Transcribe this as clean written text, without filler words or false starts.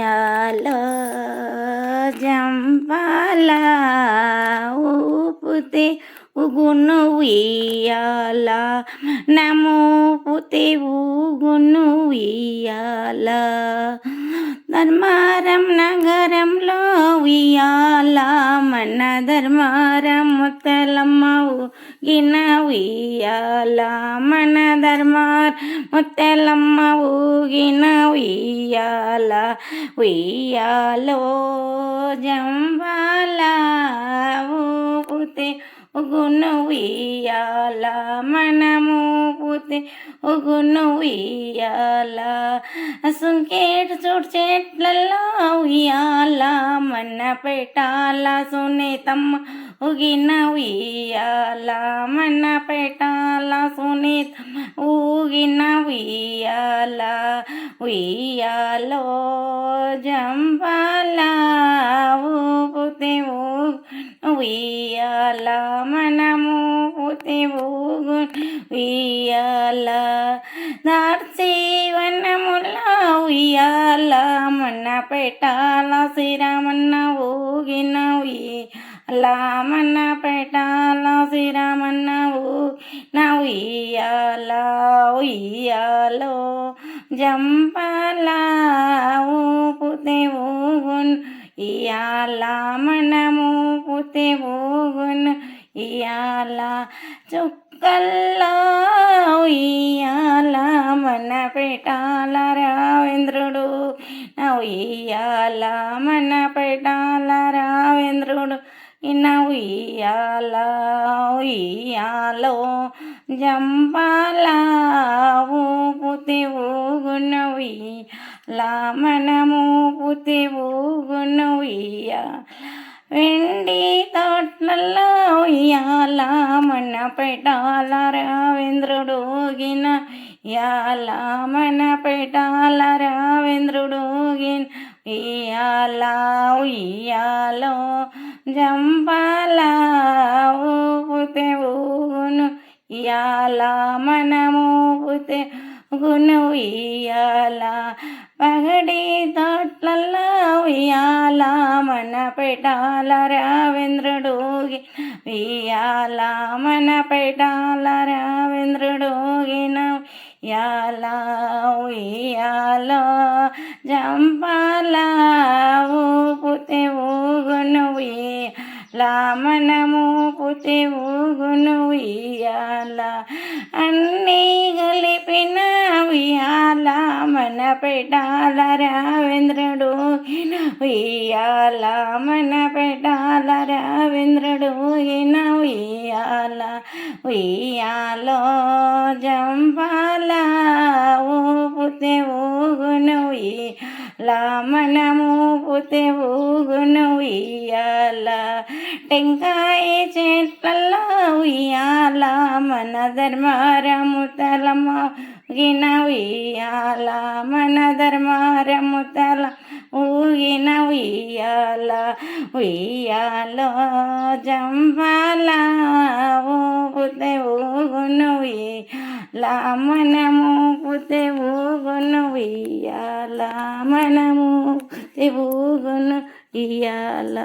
ఉయ్యాలో జంపాల ఊపుతే ఊగును ఉయ్యాల నమోపుతే ఊగును ఉయ్యాల ధర్మారం నగరంలో ఉయ్యాల మన ధర్మారం ముత్తలమ్మ ఊగిన ఉయ్యాల మన ధర్మారం ముత్తలమ్మ ఊగిన ఉయ్యాల ఉయ్యాలో జంబాల ఊపుతే ఊగును ఉయ్యాల మనము ఊపుతే ఊగును ఉయ్యాల సుంకేటు చూడు చెట్లలో ఉయ్యాల మన పెట్టాల సునీతమ్మ ఊగిన ఉయ్యాల మన పెట్టాల సునీతమ్మ ఊగిన ఉయ్యాల ఉయ్యాలో జంబాల ఊపుతే ఉయ్యాల మనము ఊపుతే ఊగును ఉయ్యాల దార్చి వనములో ఉయ్యాల మన పెట్టాల శ్రీరామన్న ఊగిన ఉయ్యాల మన పెట్టాల శ్రీరామన్న ఊగిన ఉయ్యాల ఉయ్యాలో జంపాల ఊపుతే ఊగును ఇయాల మనము ఊపుతే ఊగును ఇయాల చుక్కల్లో ఉయ్యాల మన పెట్టాల రావేంద్రుడు ఉయ్యాల మన పెట్టాల రావేంద్రుడు ఇన్న ఉయ్యాల ఉయ్యాలో జంపాల ఊపుతే ఊగును ఉయ్యాల మనము ఊపుతే ఊగును ఉయ్యాల వెండి తోట్లలో ఉయ్యాల మన పెట్టాల రావేంద్రుడు ఊగిన ఉయ్యాల మన పెట్టాల రావేంద్రుడు ఊగిన ఉయ్యాల ఉయ్యాలో జంపాల ఊపుతే ఊగును ఉయ్యాల మనము ఊపుతే ఊగును ఉయ్యాల పగడి తోట్లలో ఉయ్యాల మన పెట్టాల రావేంద్రుడు ఊగిన ఉయ్యాల మన పెట్టాల రావేంద్రుడు ఊగిన ఉయ్యాల ఉయ్యాలో జంపాల ఊపుతే ఊగును ఉయ్యాల మనము ఊపుతే ఊగును ఉయ్యాల అన్నీ కలిపిన ఉయ్యాల మన పెట్టాల రావేంద్రుడు ఊగిన ఉయ్యాల మన పెట్టాల రావేంద్రుడు ఊగిన ఉయ్యాల ఉయ్యాలో జంపాల ఊపుతే ఊగును ఉయ్యాల మనము ఊపుతే ఊగును ఉయ్యాల టెంకాయ చెట్లలో ఉయ్యాల మన ధర్మారము తలమ్మ ఊగిన ఉయ్యాల మన ధర్మారము తల ఊగిన ఉయ్యాల ఉయ్యాలో జంపాల ఊపుతే ఊగును ఉయ్యాల మనము ఊపుతే ఊగును ఉయ్యాల మనము ఊపుతే ఊగును ఉయ్యాల.